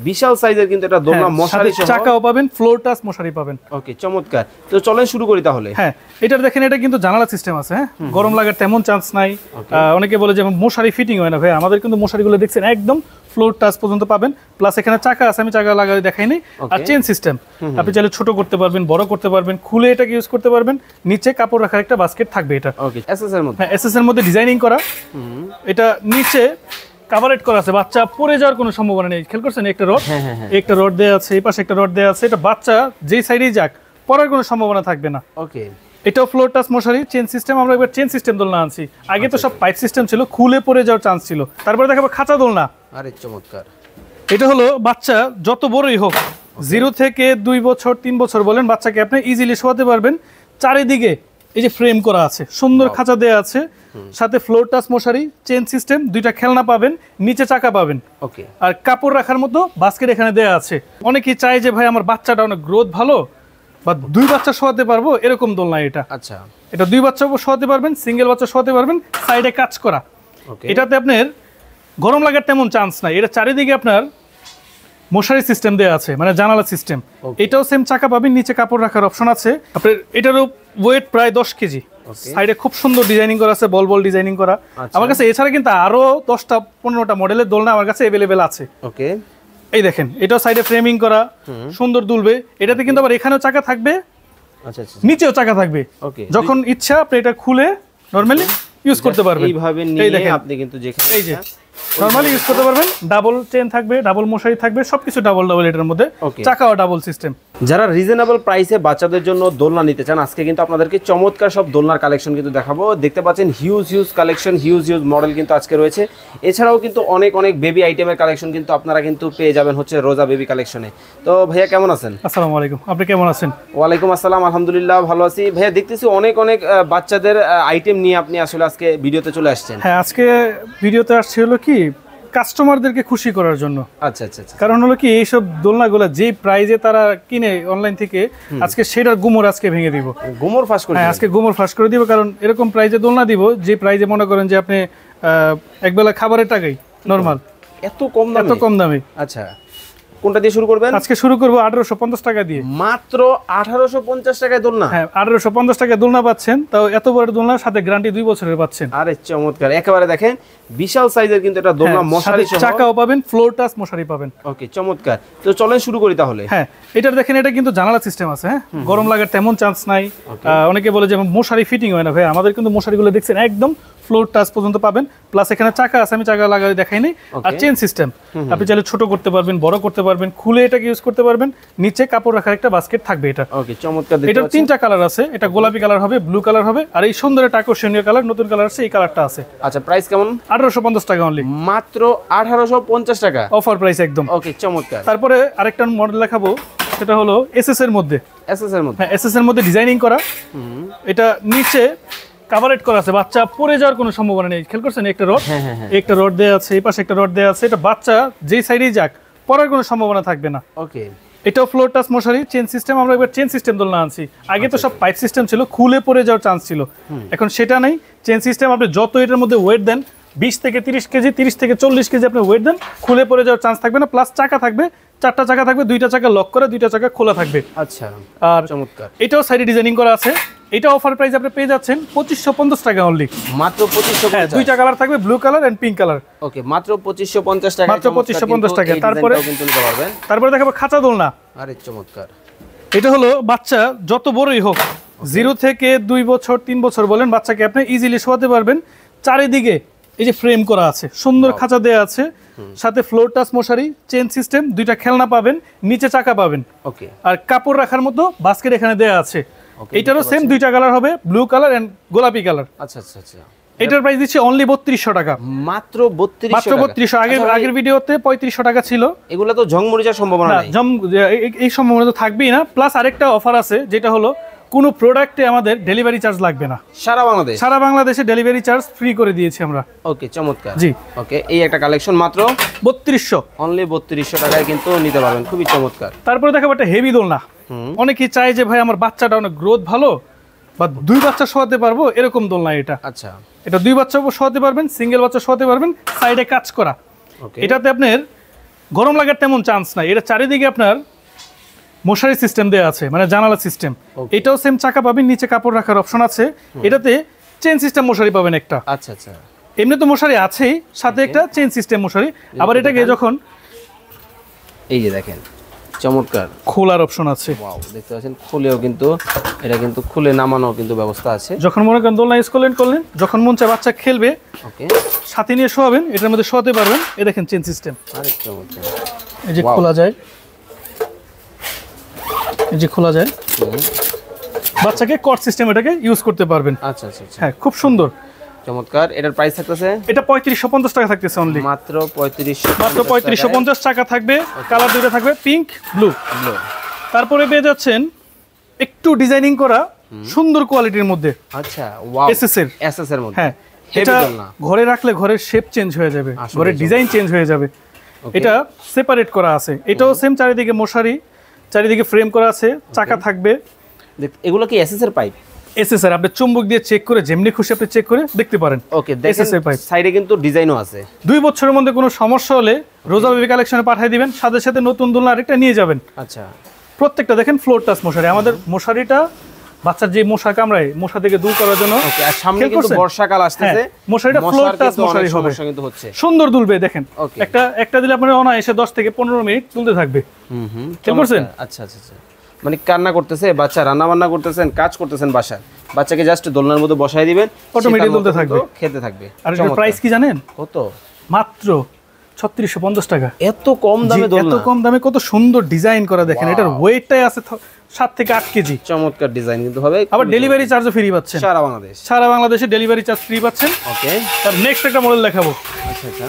বিশাল সাইজের কিন্তু এটা দোলনা মশারি সহ চাকাও পাবেন, ফ্লোর টাচ মশারি পাবেন। ওকে, চমৎকার। তো চলেন শুরু করি তাহলে। হ্যাঁ, এটার দেখেন এটা কিন্তু জানালা সিস্টেম আছে। হ্যাঁ, গরম লাগার তেমন চান্স নাই। অনেকে বলে যে মশারি ফিটিং হয় না, ভাই আমাদের কিন্তু মশারিগুলো দেখছেন একদম ফ্লোর টাচ পর্যন্ত পাবেন। প্লাস এখানে চাকা আছে, আমি চাকা লাগাই দেখাইনি। আর চেন সিস্টেম, আপনি চাইলে ছোট করতে পারবেন, বড় করতে পারবেন, খুলে এটাকে ইউজ করতে পারবেন। নিচে কাপড় রাখার একটা বাস্কেট থাকবে এটা। ওকে, এসএস এর মধ্যে। হ্যাঁ, এসএস এর মধ্যে ডিজাইনিং করা। এটা নিচে কাভারেট করা আছে, বাচ্চা পড়ে যাওয়ার কোনো সম্ভাবনা নেই। খেয়াল করছেন একটা রড, একটা রড দেয়া আছে, এই পাশে একটা রড দেয়া আছে। এটা বাচ্চা যেই সাইডেই যাক পড়ার কোনো সম্ভাবনা থাকবে না। ওকে, এটাও ফ্লোর টাচ মশারি, চেন সিস্টেম। আমরা একবার চেন সিস্টেম দোলনা আনছি, আগে তো সব পাইপ সিস্টেম ছিল, খুলে পড়ে যাওয়ার চান্স ছিল। তারপরে দেখাবো খাঁচা দোলনা। আরে চমৎকার। এটা হলো বাচ্চা যত বড়ই হোক, 0 থেকে 2 বছর 3 বছর বলেন, বাচ্চাকে আপনি ইজিলি শোয়াতে পারবেন। চারিদিকে এই যে ফ্রেম করা আছে, সুন্দর খাঁচা দেয়া আছে, সাথে ফ্লোর টাচ মশারি, চেন সিস্টেম, দুইটা খেলনা পাবেন, নিচে চাকা পাবেন। ওকে, আর কাপড় রাখার মতো বাস্কেট এখানে দেয়া আছে। অনেকেই চায় যে ভাই আমার বাচ্চাটা অনেক গ্রোথ ভালো বা 2 বাচ্চা শোয়াতে পারবো, এরকম দোলনা এটা। আচ্ছা, এটা 2 বাচ্চা শোয়াতে পারবেন, সিঙ্গেল বাচ্চা শোয়াতে পারবেন, সাইডে কাজ করা। এটাতে আপনার গরম লাগার তেমন চান্স নাই। এটা চারিদিকে আপনার মশারি সিস্টেম দেওয়া আছে, মানে জানালা সিস্টেম। এটাও সেম চাকা পাবেন, নিচে কাপড় রাখার অপশন আছে। আপনার এটারও ওয়েট প্রায় 10 কেজি। সাইডে খুব সুন্দর ডিজাইনিং করা আছে, বল বল ডিজাইনিং করা। আমার কাছে এছাড়া কিন্তু আরো 10টা 15টা মডেলের দোলনা আমার কাছে अवेलेबल আছে। ওকে, এই দেখেন, এটাও সাইডে ফ্রেমিং করা, সুন্দর দুলবে। এটাতে কিন্তু আবার এখানেও চাকা থাকবে, আচ্ছা আচ্ছা, নিচেও চাকা থাকবে। ওকে, যখন ইচ্ছা আপনি এটা খুলে নরমালি ইউজ করতে পারবেন। এইভাবে নিয়ে আপনি কিন্তু যেখানে এই যে নরমালি ইউজ করতে পারবেন। ডাবল চেন থাকবে, ডাবল মশারি থাকবে, সবকিছু ডাবল ডাবল এটার মধ্যে, চাকাও ডাবল সিস্টেম। যারা রিজনেবল প্রাইসে বাচ্চাদের জন্য দোলনা নিতে চান, আজকে কিন্তু আপনাদেরকে চমৎকার সব দোলনার কালেকশন কিন্তু দেখাবো। দেখতে পাচ্ছেন হিউজ কালেকশন, হিউজ মডেল কিন্তু আজকে রয়েছে। এছাড়াও কিন্তু অনেক বেবি আইটেমের কালেকশন কিন্তু আপনারা কিন্তু পেয়ে যাবেন হচ্ছে রোজা বেবি কালেকশনে। তো ভাইয়া কেমন আছেন? আসসালামু আলাইকুম, আপনি কেমন আছেন? ওয়ালাইকুম আসসালাম, আলহামদুলিল্লাহ ভালো আছি। ভাইয়া দেখতেছি অনেক বাচ্চাদের আইটেম নিয়ে আপনি আসলে আজকে ভিডিওতে চলে আসছেন। হ্যাঁ, আজকে ভিডিওতে আসছে হলো কি কাস্টমারদেরকে খুশি করার জন্য। আচ্ছা আচ্ছা, কারণ হলো কি এইসব দোলনাগুলো যে প্রাইজে তারা কিনে অনলাইন থেকে, আজকে সেটার গুমর আজকে ভেঙে দিব, গুমর ফাঁস করে। হ্যাঁ, আজকে গুমর ফাঁস করে দিব। কারণ এরকম প্রাইজে দোলনা দিব যে প্রাইজে মনে করেন যে আপনি একবেলা খাবারের টাকাই নরমাল, এত কম দামে। আচ্ছা, কোনটা দিয়ে শুরু করবেন? আজকে শুরু করব 1850 টাকা দিয়ে। মাত্র 1850 টাকায় দোলনা? হ্যাঁ, 1850 টাকায় দোলনা পাচ্ছেন, তাও এত বড় দোলনার সাথে গ্যারান্টি 2 বছরের পাচ্ছেন। আরে চমৎকার, একেবারে দেখেন বিশাল সাইজের কিন্তু এটা দোলনা মশারি সহ, চাকাও পাবেন, ফ্লোর টাচ মশারি পাবেন। ওকে, চমৎকার। তো চলেন শুরু করি তাহলে। হ্যাঁ, এটার দেখেন এটা কিন্তু জানালা সিস্টেম আছে। হ্যাঁ, গরম লাগার তেমন চান্স নাই। অনেকে বলে যে মশারি ফিটিং হয় না, ভাই আমাদের কিন্তু মশারিগুলো দেখছেন একদম ফ্লোর টাচ পর্যন্ত পাবেন। প্লাস এখানে চাকা আছে, আমি চাকা লাগাই দেখাইনি। আর চেন সিস্টেম, আপনি চাইলে ছোট করতে পারবেন, বড় করতে পারবেন, খুলে এটাকে ইউজ করতে পারবেন। নিচে কাপড় রাখার একটা বাস্কেট থাকবে এটা। ওকে, চমৎকার। এটার 3টা কালার আছে, এটা গোলাপি কালার হবে, ব্লু কালার হবে, আর এই সুন্দর একটা আকর্ষণীয় কালার, নতুন কালার আছে, এই কালারটা আছে। আচ্ছা, প্রাইস কেমন? 1850 টাকা অনলি, মাত্র 1850 টাকা, অফার প্রাইস একদম। ওকে, চমৎকার। তারপরে আরেকটা মডেল দেখাবো, সেটা হলো এসএস এর মধ্যে। এসএস এর মধ্যে? হ্যাঁ, এসএস এর মধ্যে ডিজাইনিং করা। এটা নিচে কাভারেট করা আছে, বাচ্চা পড়ে যাওয়ার কোনো সম্ভাবনা নেই। খেয়াল করছেন একটা রড, একটা রড দেয়া আছে, এই পাশে একটা রড দেয়া আছে। এটা বাচ্চা যেই সাইডেই যাক পড়ার কোনো সম্ভাবনা থাকবে না। ওকে, এটাও ফ্লোর টাচ মশারি, চেন সিস্টেম। আমরা একবার চেন সিস্টেম দোলনা আনছি, আগে তো সব পাইপ সিস্টেম ছিল, খুলে পড়ে যাওয়ার চান্স ছিল। এখন সেটা নেই, চেন সিস্টেম। আপনি যত এটার মধ্যে ওয়েট দেন, 20 থেকে 30 কেজি, 30 থেকে 40 কেজি আপনি ওয়েট দেন, খুলে পড়ে যাওয়ার চান্স থাকবে না। প্লাস চাকা থাকবে, 4টা চাকা থাকবে, 2টা চাকা লক করে, 2টা চাকা খোলা থাকবে। আচ্ছা, আর চমৎকার। এটাও সাইডে ডিজাইনিং করা আছে। এটা অফার প্রাইস আপনি পেয়ে যাচ্ছেন 2550 টাকা অনলি, মাত্র 2550। হ্যাঁ, 2টা কালার থাকবে, blue colour and pink colour. Okay, মাত্র 2550 টাকা, মাত্র 2550 টাকা। তারপরে দেখাবো খাঁচা দোলনা। আরে চমৎকার। এটা হলো বাচ্চা যত বড়ই হোক, 0 থেকে 2 বছর 3 বছর বলেন, বাচ্চাকে আপনি ইজিলি শোয়াতে পারবেন। চারিদিকে এই যে ফ্রেম করা আছে, সুন্দর খাঁচা দেয়া আছে, সাথে ফ্লোর টাচ মশারি, চেন সিস্টেম, 2টা খেলনা পাবেন, নিচে চাকা পাবেন। ওকে, আর কাপড় রাখার মতো বাস্কেট এখানে দেয়া আছে। এটারও সেম 2টা কালার হবে, ব্লু কালার এন্ড গোলাপি কালার। আচ্ছা আচ্ছা আচ্ছা, এটার প্রাইস দিচ্ছি অনলি 3200 টাকা, মাত্র 3200। আগের ভিডিওতে 3500 টাকা ছিল। এগুলো তো ঝংমরিচার সম্ভাবনা নাই, এই সম্ভাবনা তো থাকবেই না। প্লাস আরেকটা অফার আছে, যেটা হলো কোনো প্রোডাক্টে আমাদের ডেলিভারি চার্জ লাগবে না। সারা বাংলাদেশে ডেলিভারি চার্জ ফ্রি করে দিয়েছি আমরা। ওকে, চমৎকার। জি, ওকে, এই একটা কালেকশন মাত্র 3200, অনলি 3200 টাকায় কিন্তু নিতে পারবেন, খুবই চমৎকার। তারপরে দেখাবো একটা হেভি দোলনা। অনেকেই চায় যে ভাই আমার বাচ্চাটা অনেক গ্রোথ ভালো বা 2 বাচ্চা শোয়াতে পারবো, এরকম দোলনা এটা। আচ্ছা, এটা 2 বাচ্চা শোয়াতে পারবেন, সিঙ্গেল বাচ্চা শোয়াতে পারবেন, সাইডে কাজ করা। এটাতে আপনার গরম লাগার তেমন চান্স নাই। এটা চারিদিকে আপনার মশারি সিস্টেম দেওয়া আছে, মানে জানালা সিস্টেম। এটাও সেম চাকা পাবেন, নিচে কাপড় রাখার অপশন আছে। এটাতে চেন সিস্টেম মশারি পাবেন একটা। আচ্ছা আচ্ছা, এমনি তো মশারি আছেই, সাথে একটা চেন সিস্টেম মশারি। আবার এটাকে যখন এই যে দেখেন চমৎকার খোলার অপশন আছে। ওয়াও, দেখতে পাচ্ছেন খুলেও কিন্তু এটা কিন্তু খুলে নামানো কিন্তু ব্যবস্থা আছে। যখন মনে করেন দোলনা ইউজ করলেন, যখন মন চায় বাচ্চা খেলবে ওকে সাথে নিয়ে শোয়াবেন, এটার মধ্যে শোয়াতে পারবেন। এই দেখেন চেন সিস্টেম, আরেক চমৎকার। এই যে খোলা যায়, এই যে খোলা যায়। বাচ্চাকে কট সিস্টেম এটাকে ইউজ করতে পারবেন। আচ্ছা আচ্ছা আচ্ছা, হ্যাঁ, খুব সুন্দর চমৎকার। এটার প্রাইস থাকতেছে এটা 3550 টাকা থাকতেছে অনলি, মাত্র 3500, মাত্র 3550 টাকা থাকবে। কালার দুটো থাকবে পিঙ্ক ব্লু। তারপরে পেয়ে যাচ্ছেন একটু ডিজাইনিং করা সুন্দর কোয়ালিটির মধ্যে। আচ্ছা ওয়াও, এসএস এর। এসএস এর মধ্যে। হ্যাঁ, এটা ঘরে রাখলে ঘরের শেপ চেঞ্জ হয়ে যাবে, ঘরের ডিজাইন চেঞ্জ হয়ে যাবে। এটা সেপারেট করা আছে। এটাও সেম, চারিদিকে মশারি, চারিদিকে ফ্রেম করা আছে, চাকা থাকবে। এগুলো কি এসএস এর পাইপ? এসএস এর। আপনি চুম্বক দিয়ে চেক করে যেমনি খুশি আপনি চেক করে দেখতে পারেন। ওকে, দেখেন সাইডে কিন্তু ডিজাইনও আছে। 2 বছরের মধ্যে কোনো সমস্যা হলে রোজা বেবি কালেকশনে পাঠিয়ে দিবেন, সাথে সাথে নতুন দোলনা আরেকটা নিয়ে যাবেন। আচ্ছা, প্রত্যেকটা দেখেন ফ্লোর টাচ মশারি। আমাদের মশারিটা বাচ্চার যে মশা কামড়ায়, মশা থেকে দূর করার জন্য। ওকে, আর সামনে কিন্তু বর্ষাকাল আসতেছে, মশারিটা ফ্লোর টাচ মশারি হবে, কিন্তু হচ্ছে সুন্দর দুলবে। দেখেন একটা দিলে আপনার অনায়াসে 10 থেকে 15 মিনিট তুলতে থাকবে। খেয়াল করছেন? আচ্ছা আচ্ছা আচ্ছা, মানে কান্না করতেছে বাচ্চা, রান্না বান্না করতেছেন, কাজ করতেছেন বাসায়, বাচ্চাকে জাস্ট দোলনার মধ্যে বসায় দিবেন, অটোমেটিক দুলতে থাকবে, খেতে থাকবে। আর এর প্রাইস কি জানেন কত? মাত্র 3650 টাকা। এত কম দামে দোলনা, এত কম দামে কত সুন্দর ডিজাইন করা। দেখেন এটার ওয়েটটাই আছে 7 থেকে 8 কেজি। চমৎকার ডিজাইন কিন্তু হবে। আবার ডেলিভারি চার্জও ফ্রি পাচ্ছেন সারা বাংলাদেশ, সারা বাংলাদেশে ডেলিভারি চার্জ ফ্রি পাচ্ছেন। ওকে, তার নেক্সট একটা মডেল দেখাবো। আচ্ছা আচ্ছা,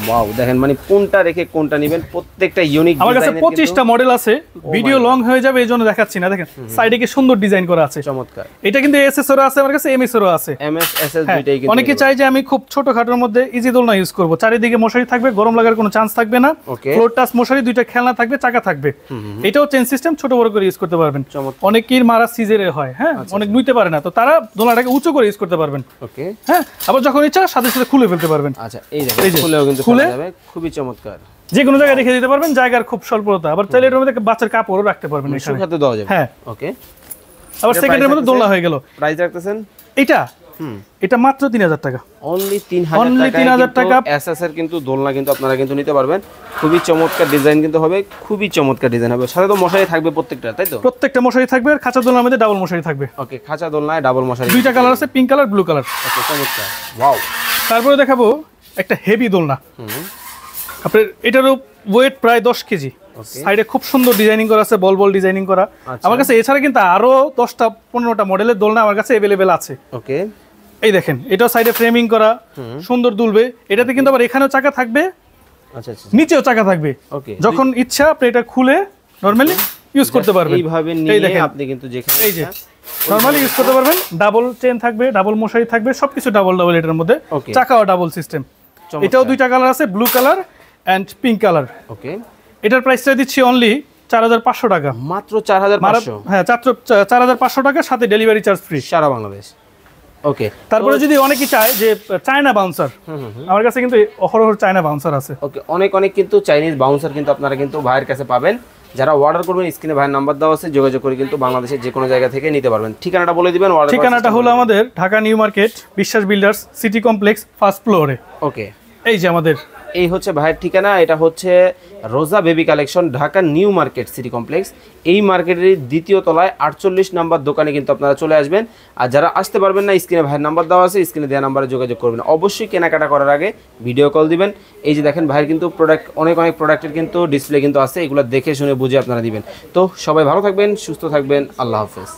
ওয়াও, দেখেন মানে কোনটা রেখে কোনটা নেবেন, প্রত্যেকটা ইউনিক। আমার কাছে 25টা মডেল আছে, ভিডিও লং হয়ে যাবে এইজন্য দেখাচ্ছি না। দেখেন সাইডে কি সুন্দর ডিজাইন করা আছে, চমৎকার। এটা কিন্তু এসএস এরও আছে আমার কাছে, এমএস এরও আছে। এমএস এসএস দুইটাই কিন্তু। অনেকে চাই যে আমি খুব ছোট খাটোর মধ্যে ইজি দোলনা ইউজ করব, চারিদিকে মশারি থাকবে, গরম লাগার কোনো চান্স থাকবে না, ফ্লোর টাচ মশারি, দুইটা খেলনা থাকবে, চাকা থাকবে। এটাও চেন সিস্টেম, ছোট বড় করে ইউজ করতে পারবেন। অনেকের মারা সিজারে হয়, হ্যাঁ, অনেক নুইতে পারে না, তো তারা দোলনাটাকে উঁচু করে ইউজ করতে পারবেন। ওকে, হ্যাঁ, আবার যখন ইচ্ছা সাথে সাথে খুলে ফেলতে পারবেন। আচ্ছা, এই দেখেন খুলেও কিন্তু খোলা যাবে, খুবই চমৎকার। যে কোনো জায়গায় রেখে দিতে পারবেন, জায়গার খুব স্বল্পতা। আবার চাইলে এর মধ্যে বাচ্চার কাপড়ও রাখতে পারবেন, এখানে শুকাতে দেওয়া যাবে। হ্যাঁ, ওকে। আবার সেকেন্ডের মধ্যে দোলনা হয়ে গেল। প্রাইস রাখতেছেন এটা মাত্র 3000 টাকা, অনলি 3000 টাকা। এসএস এর কিন্তু দোলনা কিন্তু আপনারা কিন্তু নিতে পারবেন। খুবই চমৎকার ডিজাইন কিন্তু হবে, খুবই চমৎকার ডিজাইন হবে। সাথে তো মশারি থাকবে প্রত্যেকটা, তাই তো? প্রত্যেকটা মশারি থাকবে, আর খাঁচা দোলনার মধ্যে ডাবল মশারি থাকবে। ওকে, খাঁচা দোলনায় ডাবল মশারি, দুইটা কালার আছে, পিঙ্ক কালার, ব্লু কালার। ওকে, চমৎকার, ওয়াও। তারপরে দেখাবো একটা হেভি দোলনা। আপনার এটারও ওয়েট প্রায় 10 কেজি। সাইডে খুব সুন্দর ডিজাইনিং করা আছে, বল বল ডিজাইনিং করা। আমার কাছে এছাড়া কিন্তু আরো 10টা 15টা মডেলের দোলনা আমার কাছে अवेलेबल আছে। ওকে, এই দেখেন এটাও সাইডে ফ্রেমিং করা, সুন্দর দুলবে। এটাতে কিন্তু আবার এখানেও চাকা থাকবে, আচ্ছা আচ্ছা, নিচেও চাকা থাকবে। ওকে, যখন ইচ্ছা আপনি এটা খুলে নরমালি ইউজ করতে পারবেন। এইভাবে নিয়ে আপনি কিন্তু যেখানে এই যে নরমালি ইউজ করতে পারবেন। ডাবল চেন থাকবে, ডাবল মশারি থাকবে, সবকিছু ডাবল ডাবল এটার মধ্যে। চাকাও ডাবল সিস্টেম। এটাও দুইটা কালার আছে, blue colour and pink colour. Okay, এটার প্রাইসটা দিচ্ছি অনলি 4500 টাকা, মাত্র 4500। হ্যাঁ, 4500 টাকা, সাথে ডেলিভারি চার্জ ফ্রি সারা বাংলাদেশ। ওকে, তারপরে যদি অনেকে চায় যে চায়না বাউন্সার, আমার কাছে কিন্তু অহরহ চায়না বাউন্সার আছে। ওকে, অনেক কিন্তু চাইনিজ বাউন্সার কিন্তু আপনারা কিন্তু ভাইয়ের কাছে পাবেন। যারা অর্ডার করবেন স্ক্রিনে ভাইয়ের নাম্বার দেওয়া আছে, যোগাযোগ করে কিন্তু বাংলাদেশের যে কোনো জায়গা থেকে নিতে পারবেন। ঠিকানাটা বলে দিবেন। ঠিকানাটা হলো আমাদের ঢাকা নিউ মার্কেট, বিশ্বাস বিল্ডার্স, সিটি কমপ্লেক্স, ফার্স্ট ফ্লোরে। ওকে, এই যে আমাদের এই হচ্ছে ভাইয়ের ঠিকানা। এটা হচ্ছে রোজা baby collection, Dhaka new market city complex. এই মার্কেটের দ্বিতীয় তলায় 48 নাম্বার দোকানে কিন্তু আপনারা চলে আসবেন। আর যারা আসতে পারবেন না, স্ক্রিনে ভাইয়ের নাম্বার দেওয়া আছে, স্ক্রিনে দেওয়া নাম্বারে যোগাযোগ করবেন। অবশ্যই কেনাকাটা করার আগে ভিডিও কল দিবেন। এই যে দেখেন ভাইয়ের কিন্তু প্রোডাক্ট, অনেক প্রোডাক্টের কিন্তু ডিসপ্লে কিন্তু আছে, এগুলো দেখে শুনে বুঝে আপনারা দিবেন। তো সবাই ভালো থাকবেন, সুস্থ থাকবেন, আল্লাহ হাফেজ।